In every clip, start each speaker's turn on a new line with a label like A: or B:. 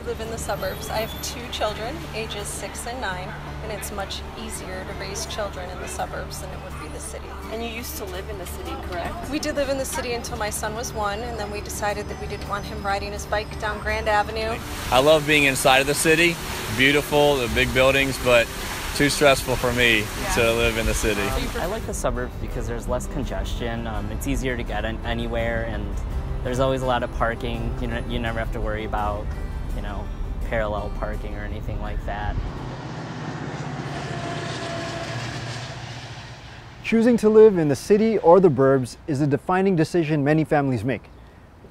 A: live in the suburbs. I have 2 children, ages 6 and 9, and it's much easier to raise children in the suburbs than it would be the city.
B: And you used to live in the city, correct?
A: We did live in the city until my son was 1, and then we decided that we didn't want him riding his bike down Grand Avenue.
C: I love being inside of the city. Beautiful, the big buildings, but too stressful for me to live in the city.
D: I like the suburbs because there's less congestion. It's easier to get anywhere, and there's always a lot of parking. You never have to worry about, parallel parking or anything like that.
E: Choosing to live in the city or the burbs is a defining decision many families make.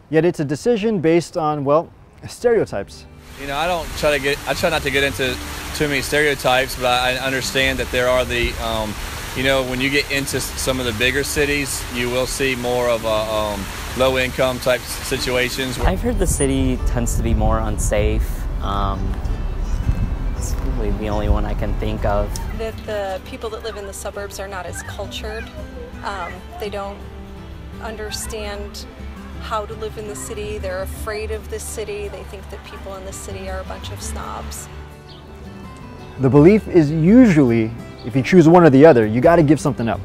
E: Yet it's a decision based on, well, stereotypes.
C: I try not to get into too many stereotypes, but I understand that there are the, when you get into some of the bigger cities, you will see more of a low-income type situations.
D: I've heard the city tends to be more unsafe. It's really the only one I can think of.
A: That the people that live in the suburbs are not as cultured. They don't understand how to live in the city. They're afraid of the city. They think that people in the city are a bunch of snobs.
E: The belief is usually, if you choose one or the other, you got to give something up.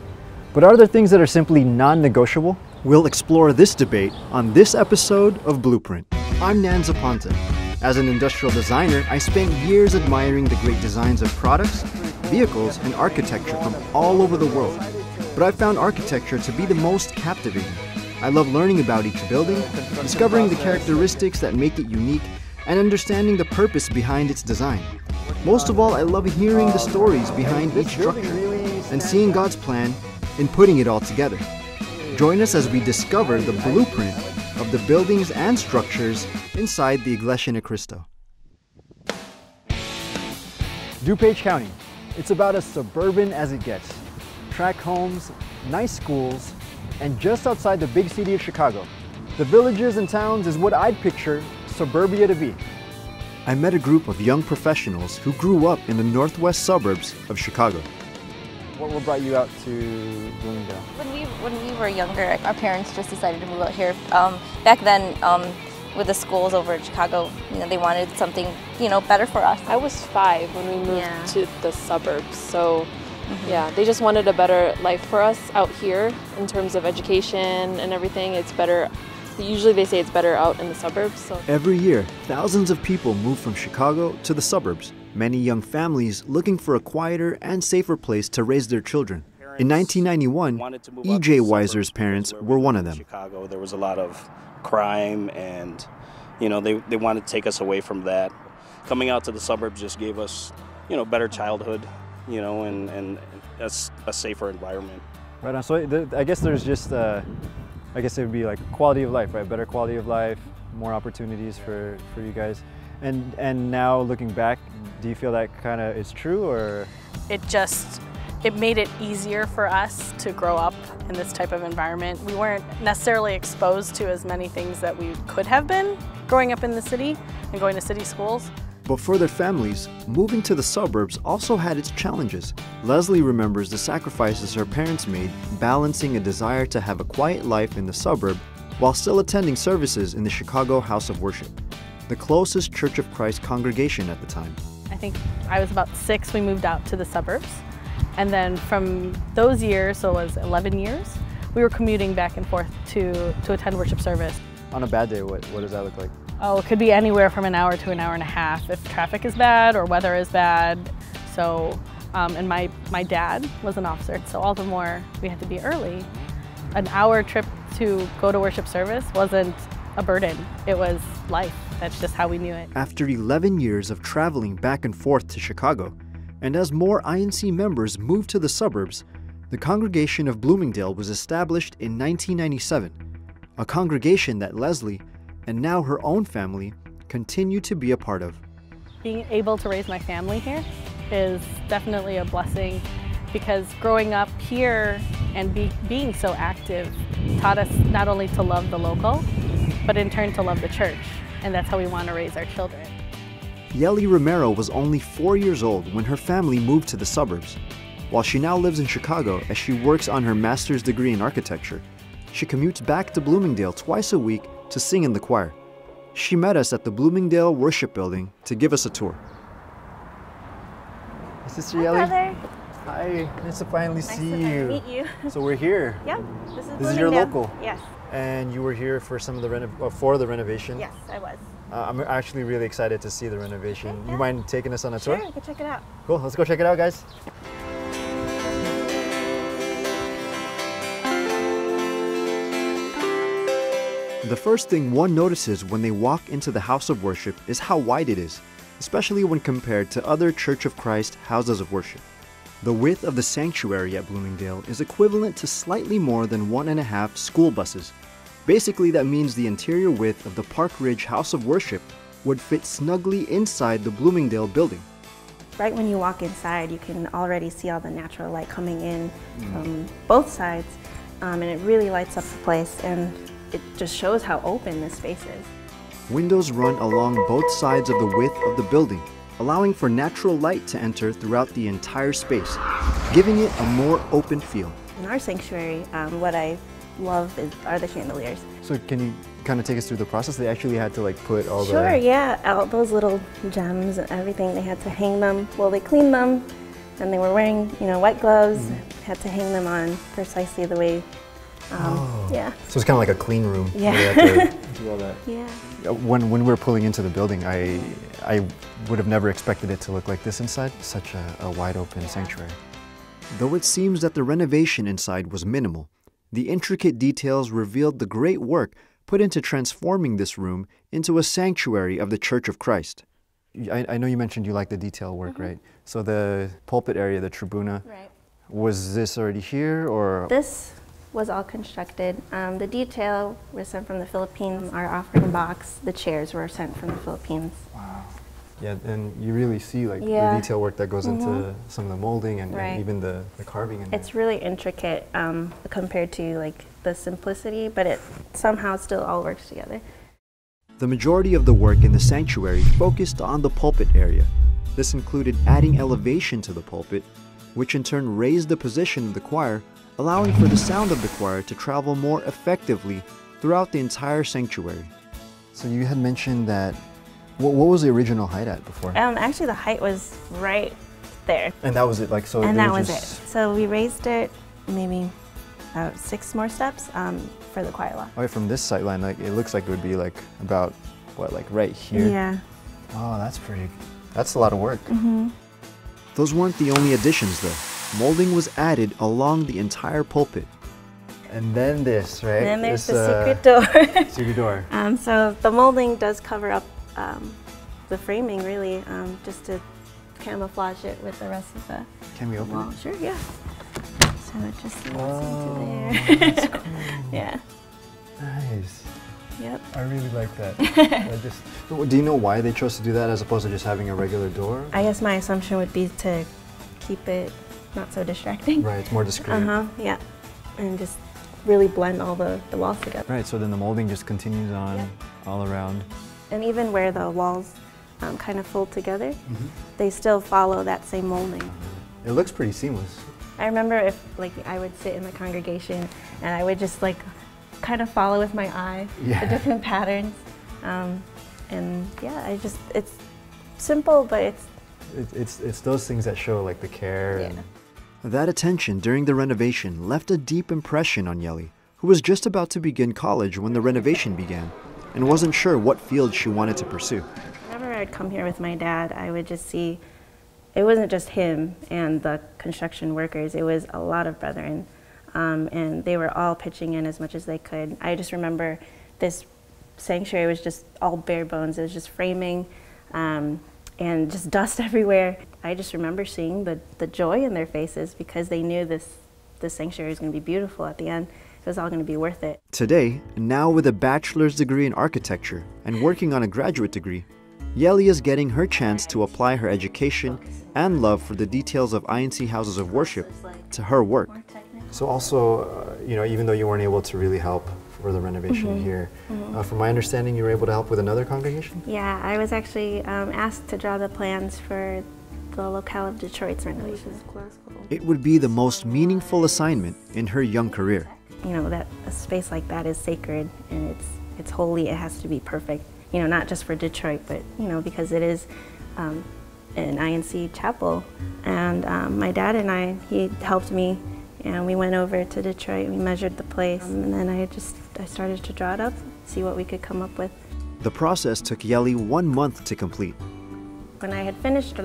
E: But are there things that are simply non-negotiable? We'll explore this debate on this episode of Blueprint. I'm Nan Zaponte. As an industrial designer, I spent years admiring the great designs of products, vehicles, and architecture from all over the world. But I found architecture to be the most captivating. I love learning about each building, discovering the characteristics that make it unique, and understanding the purpose behind its design. Most of all, I love hearing the stories behind each structure and seeing God's plan in putting it all together. Join us as we discover the blueprint of the buildings and structures inside the Iglesia de Cristo. DuPage County. It's about as suburban as it gets. Tract homes, nice schools, and just outside the big city of Chicago. The villages and towns is what I'd picture suburbia to be. I met a group of young professionals who grew up in the northwest suburbs of Chicago. What brought you out to Bloomingdale?
F: When we were younger, our parents just decided to move out here. Back then, with the schools over in Chicago, they wanted something, better for us.
B: I was 5 when we moved to the suburbs, so yeah, they just wanted a better life for us out here in terms of education and everything. It's better. Usually they say it's better out in the suburbs. So.
E: Every year, thousands of people move from Chicago to the suburbs. Many young families looking for a quieter and safer place to raise their children. In 1991, E.J. Weiser's parents were one of them.
G: Chicago, there was a lot of crime, and they wanted to take us away from that. Coming out to the suburbs just gave us, better childhood, and a safer environment. Right on.
E: So I guess there's just, I guess it would be like quality of life, right? Better quality of life, more opportunities for you guys. And now looking back, do you feel that kind of is true, or?
H: It made it easier for us to grow up in this type of environment. We weren't necessarily exposed to as many things that we could have been growing up in the city and going to city schools.
E: But for their families, moving to the suburbs also had its challenges. Leslie remembers the sacrifices her parents made, balancing a desire to have a quiet life in the suburb while still attending services in the Chicago House of Worship, the closest Church of Christ congregation at the time.
H: I think I was about 6, we moved out to the suburbs. And then from those years, so it was 11 years, we were commuting back and forth to attend worship service. On a bad day, what does that look like? Oh, it could be anywhere from an hour to an hour and a half if traffic is bad or weather is bad. So, and my dad was an officer, so all the more we had to be early. An hour trip to go to worship service wasn't a burden, it was life. That's just how we knew it. After 11 years of traveling back and forth to Chicago, and as more INC members moved to the suburbs, the Congregation of Bloomingdale was established in 1997, a congregation that Leslie, and now her own family, continue to be a part of. Being able to raise my family here is definitely a blessing, because growing up here and being so active taught us not only to love the local, but in turn to love the church, and that's how we want to raise our children. Yeli Romero was only 4 years old when her family moved to the suburbs. While she now lives in Chicago as she works on her master's degree in architecture, she commutes back to Bloomingdale twice a week to sing in the choir.
E: she met us at the Bloomingdale Worship Building to give us a tour. Sister Yelly.
F: Brother.
E: Hi, nice to finally see
F: Nice to
E: you.
F: meet you.
E: So we're here.
F: Yep,
E: This is your local.
F: Yes.
E: And you were here for some of the for the renovation.
F: Yes, I was.
E: I'm actually really excited to see the renovation.
F: Okay, yeah.
E: You mind taking us on a
F: Sure,
E: tour?
F: you can check it out.
E: Cool, let's go check it out, guys. The first thing one notices when they walk into the house of worship is how wide it is, especially when compared to other Church of Christ houses of worship. The width of the sanctuary at Bloomingdale is equivalent to slightly more than 1.5 school buses. Basically, that means the interior width of the Park Ridge House of Worship would fit snugly inside the Bloomingdale building.
I: Right when you walk inside, you can already see all the natural light coming in from both sides, and it really lights up the place, and it just shows how open this space is.
E: Windows run along both sides of the width of the building, allowing for natural light to enter throughout the entire space, giving it a more open feel.
I: In our sanctuary, what I love are the chandeliers.
E: So can you kind of take us through the process? They actually had to put all the...
I: Sure, yeah, all those little gems and everything, they had to hang them. Well, they cleaned them, and they were wearing, white gloves, had to hang them on precisely the way, yeah.
E: So it's kind of like a clean room.
I: Yeah.
E: Where they had to do all that.
I: Yeah.
E: When we were pulling into the building, I would have never expected it to look like this inside. Such a wide open sanctuary. Though it seems that the renovation inside was minimal, the intricate details revealed the great work put into transforming this room into a sanctuary of the Church of Christ. I know you mentioned you like the detail work, right? So the pulpit area, the tribuna, was this already here, or?
I: This was all constructed. The detail was sent from the Philippines. Our offering box, the chairs were sent from the Philippines.
E: Wow. Yeah, and you really see the detail work that goes into some of the molding and even the carving.
I: It's really intricate compared to the simplicity, but it somehow still all works together.
E: The majority of the work in the sanctuary focused on the pulpit area. This included adding elevation to the pulpit, which in turn raised the position of the choir, allowing for the sound of the choir to travel more effectively throughout the entire sanctuary. So you had mentioned that, what was the original height at before?
I: Actually the height was right there.
E: And that was it? So
I: and that was it. So we raised it maybe about 6 more steps for the choir loft.
E: Oh, from this sight line, it looks like it would be about, what, right here?
I: Yeah.
E: Oh, that's a lot of work. Those weren't the only additions though. Molding was added along the entire pulpit. And then this, right?
I: And then there's the secret door.
E: Secret door.
I: So the molding does cover up the framing really, just to camouflage it with the rest of the
E: Can we open
I: wall.
E: it?
I: Sure, yeah. So it just leads into there.
E: That's cool.
I: Yeah.
E: Nice.
I: Yep.
E: I really like that. Do you know why they chose to do that as opposed to just having a regular door?
I: I guess my assumption would be to keep it not so distracting.
E: Right, it's more discreet.
I: Yeah. And just really blend all the walls together.
E: Right, so then the molding just continues on all around.
I: And even where the walls kind of fold together, they still follow that same molding.
E: It looks pretty seamless.
I: I remember if I would sit in the congregation and I would just kind of follow with my eye the different patterns. And yeah, it's simple, but
E: it's those things that show the care. And that attention during the renovation left a deep impression on Yelly, who was just about to begin college when the renovation began and wasn't sure what field she wanted to pursue.
I: Whenever I'd come here with my dad, I would just see it wasn't just him and the construction workers, it was a lot of brethren. And they were all pitching in as much as they could. I just remember this sanctuary was just all bare bones. It was just framing and just dust everywhere. I just remember seeing the joy in their faces because they knew this sanctuary was going to be beautiful at the end. It was all going to be worth it.
E: Today, now with a bachelor's degree in architecture and working on a graduate degree, Yelly is getting her chance to apply her education and love for the details of INC houses of worship to her work. So also, even though you weren't able to really help for the renovation here, from my understanding, you were able to help with another congregation?
I: Yeah, I was actually asked to draw the plans for the locale of Detroit's renovation.
E: It would be the most meaningful assignment in her young career.
I: That a space like that is sacred and it's holy. It has to be perfect. you know, not just for Detroit, but, you know, because it is an INC chapel. And my dad and I, he helped me, and we went over to Detroit, we measured the place, and then I started to draw it up, see what we could come up with.
E: The process took Yeli 1 month to complete.
I: When I had finished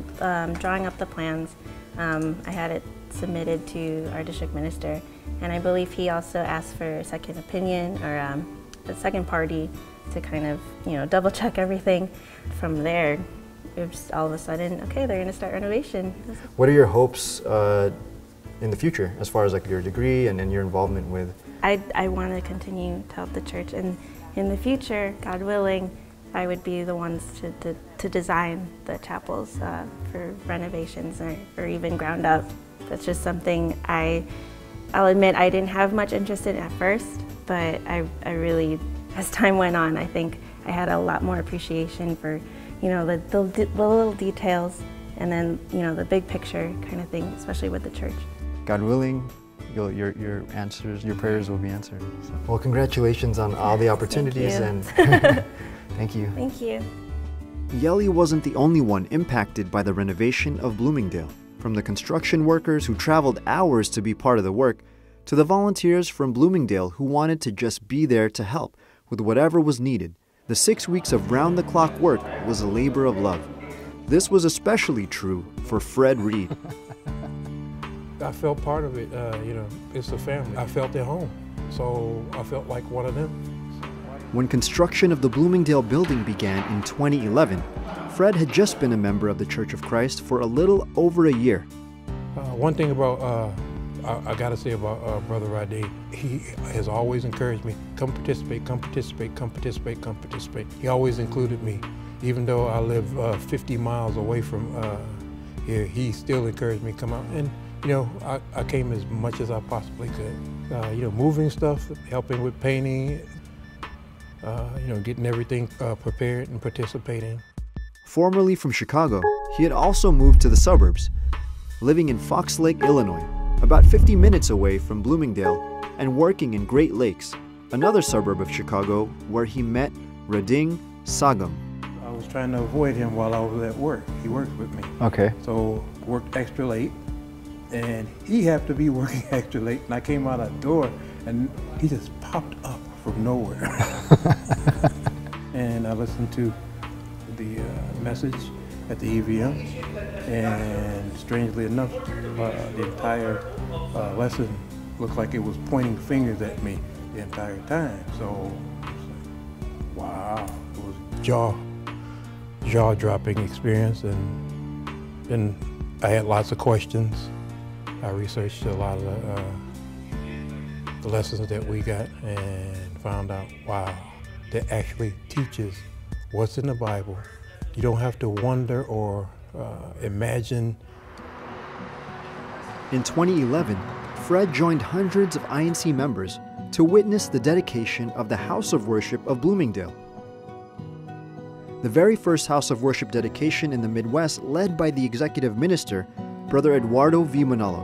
I: drawing up the plans, I had it submitted to our district minister, and I believe he also asked for a second opinion or a second party to kind of, you know, double check everything. From there, it was all of a sudden, okay, they're going to start renovation.
E: What are your hopes in the future as far as like your degree and your involvement with?
I: I want to continue to help the church, and in the future, God willing, I would be the ones to design the chapels for renovations or even ground up. That's just something I'll admit I didn't have much interest in at first, but I really, as time went on, I think I had a lot more appreciation for, you know, the little details, and then, you know, the big picture kind of thing, especially with the church.
E: God willing, your answers, your prayers will be answered. So. Well, congratulations on all the opportunities.
I: Thank you.
E: And thank you.
I: Thank you.
E: Yeli wasn't the only one impacted by the renovation of Bloomingdale. From the construction workers who traveled hours to be part of the work, to the volunteers from Bloomingdale who wanted to just be there to help with whatever was needed. The 6 weeks of round-the-clock work was a labor of love. This was especially true for Fred Reed.
J: I felt part of it, you know, it's a family. I felt at home, so I felt like one of them.
E: When construction of the Bloomingdale building began in 2011, Fred had just been a member of the Church of Christ for a little over a year.
J: One thing about, I gotta say about Brother Rade, he has always encouraged me, come participate, come participate, come participate, come participate. He always included me. Even though I live 50 miles away from here, he still encouraged me to come out. And you know, I came as much as I possibly could. You know, moving stuff, helping with painting, you know, getting everything prepared and participating.
E: Formerly from Chicago, he had also moved to the suburbs, living in Fox Lake, Illinois, about 50 minutes away from Bloomingdale, and working in Great Lakes, another suburb of Chicago where he met Rading Sagam.
J: I was trying to avoid him while I was at work. He worked with me.
E: Okay.
J: So worked extra late, and he happened to be working extra late, and I came out the door, and he just popped up from nowhere. And I listened to the message at the EVM, and strangely enough, the entire lesson looked like it was pointing fingers at me the entire time. So, wow, it was jaw-dropping experience, and I had lots of questions. I researched a lot of the lessons that we got and found out, wow, that actually teaches what's in the Bible. You don't have to wonder or imagine.
E: In 2011, Fred joined hundreds of INC members to witness the dedication of the House of Worship of Bloomingdale. The very first House of Worship dedication in the Midwest, led by the executive minister, Brother Eduardo V. Manalo.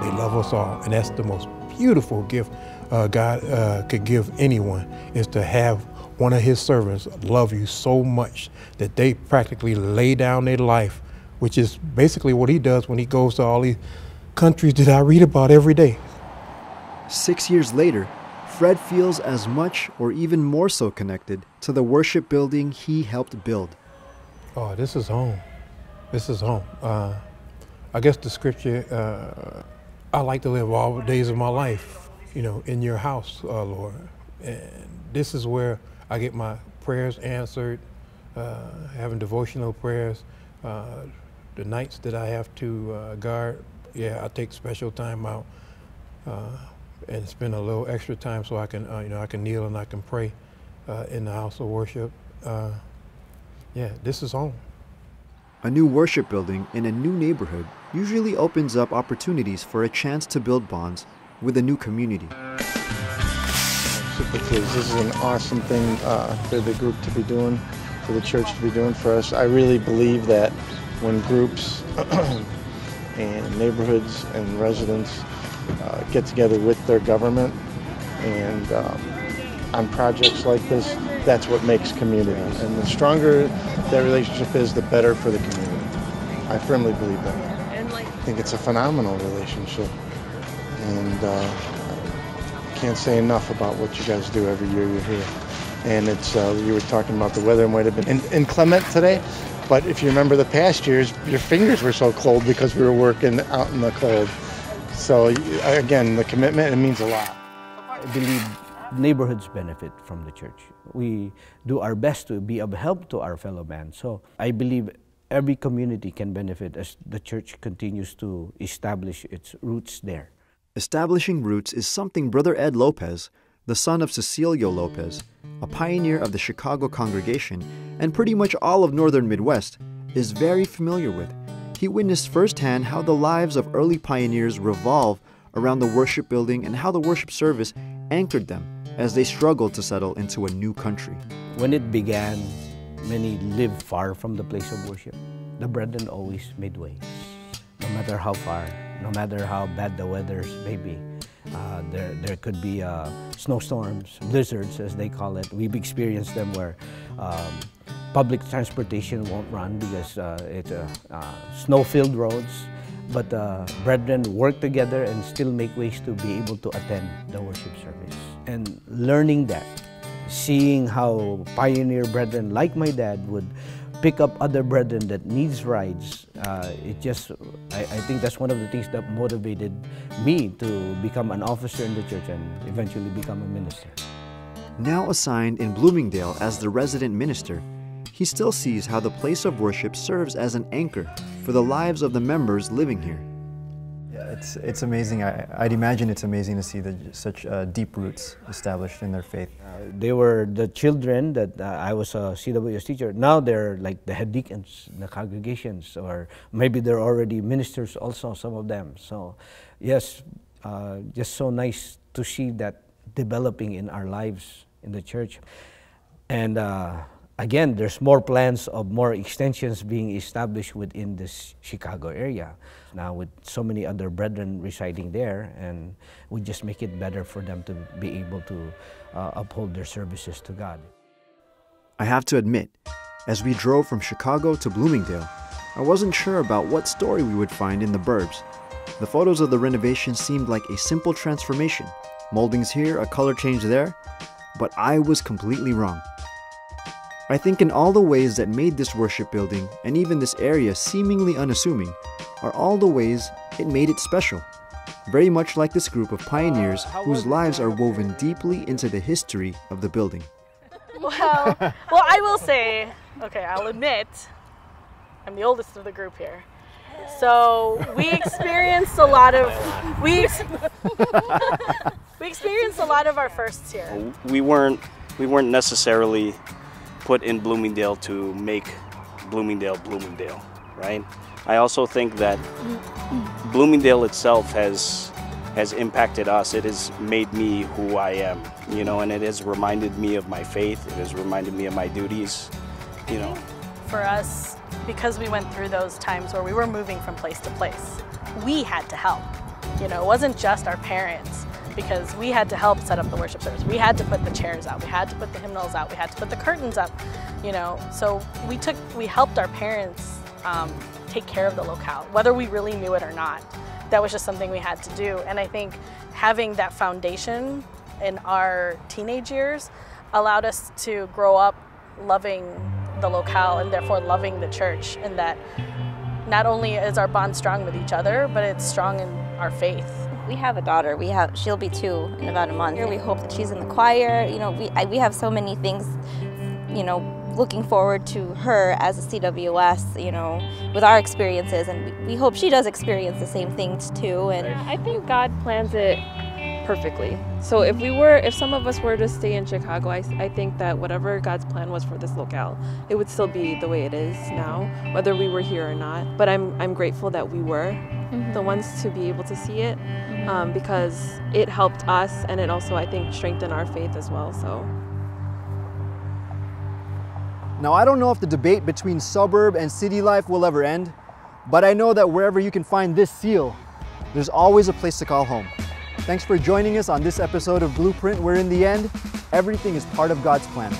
J: They love us all, and that's the most beautiful gift God could give anyone, is to have one of his servants love you so much that they practically lay down their life, which is basically what he does when he goes to all these countries that I read about every day.
E: 6 years later, Fred feels as much or even more so connected to the worship building he helped build.
J: Oh, this is home. This is home. I guess the scripture, I like to live all the days of my life, you know, in your house, Lord. And this is where I get my prayers answered, having devotional prayers. The nights that I have to guard, yeah, I take special time out and spend a little extra time so I can, you know, I can kneel and I can pray in the house of worship. Yeah, this is home.
E: A new worship building in a new neighborhood usually opens up opportunities for a chance to build bonds with a new community.
K: Super Kids, this is an awesome thing for the group to be doing, for the church to be doing for us. I really believe that when groups and neighborhoods and residents get together with their government, and on projects like this, that's what makes community. And the stronger that relationship is, the better for the community. I firmly believe that. I think it's a phenomenal relationship, and can't say enough about what you guys do every year you're here. And it's you were talking about the weather might have been inclement today, but if you remember the past years, your fingers were so cold because we were working out in the cold. So again, the commitment, it means a lot.
L: I believe neighborhoods benefit from the church. We do our best to be of help to our fellow man. So I believe every community can benefit as the church continues to establish its roots there.
E: Establishing roots is something Brother Ed Lopez, the son of Cecilio Lopez, a pioneer of the Chicago congregation and pretty much all of northern Midwest, is very familiar with. He witnessed firsthand how the lives of early pioneers revolve around the worship building and how the worship service anchored them as they struggled to settle into a new country.
L: When it began, many lived far from the place of worship. The brethren always made way, no matter how far, no matter how bad the weather may be. There could be snowstorms, blizzards as they call it. We've experienced them where public transportation won't run because it's snow-filled roads. But brethren work together and still make ways to be able to attend the worship service. And learning that, seeing how pioneer brethren like my dad would pick up other brethren that needs rides, I think that's one of the things that motivated me to become an officer in the church and eventually become a minister.
E: Now assigned in Bloomingdale as the resident minister, he still sees how the place of worship serves as an anchor for the lives of the members living here. Yeah, it's amazing. I'd imagine it's amazing to see such deep roots established in their faith.
L: They were the children that I was a CWS teacher. Now they're like the head deacons in the congregations, or maybe they're already ministers also, some of them. So yes, just so nice to see that developing in our lives in the church. And again, there's more plans of more extensions being established within this Chicago area. Now with so many other brethren residing there, and we just make it better for them to be able to uphold their services to God.
E: I have to admit, as we drove from Chicago to Bloomingdale, I wasn't sure about what story we would find in the burbs. The photos of the renovation seemed like a simple transformation. Moldings here, a color change there, but I was completely wrong. I think in all the ways that made this worship building and even this area seemingly unassuming are all the ways it made it special. Very much like this group of pioneers whose lives are woven deeply into the history of the building.
H: Well, I will say, okay, I'll admit, I'm the oldest of the group here. So we experienced a lot of, we experienced a lot of our firsts here.
G: We weren't necessarily put in Bloomingdale to make Bloomingdale Bloomingdale, right? I also think that Bloomingdale itself has impacted us. It has made me who I am, you know, and it has reminded me of my faith. It has reminded me of my duties, you know.
H: For us, because we went through those times where we were moving from place to place, we had to help. You know, it wasn't just our parents, because we had to help set up the worship service. We had to put the chairs out. We had to put the hymnals out. We had to put the curtains up, you know. So we helped our parents take care of the locale, whether we really knew it or not. That was just something we had to do. And I think having that foundation in our teenage years allowed us to grow up loving the locale and therefore loving the church, and that not only is our bond strong with each other, but it's strong in our faith.
F: We have a daughter. She'll be 2 in about a month. We hope that she's in the choir. You know, we have so many things, you know, looking forward to her as a CWS, you know, with our experiences, and we hope she does experience the same things too. And
B: I think God plans it perfectly. So if some of us were to stay in Chicago, I think that whatever God's plan was for this locale, it would still be the way it is now, whether we were here or not. But I'm grateful that we were the ones to be able to see it, because it helped us, and it also, I think, strengthened our faith as well. So.
E: Now, I don't know if the debate between suburb and city life will ever end, But I know that wherever you can find this seal, there's always a place to call home. Thanks for joining us on this episode of Blueprint, where in the end, everything is part of God's plan.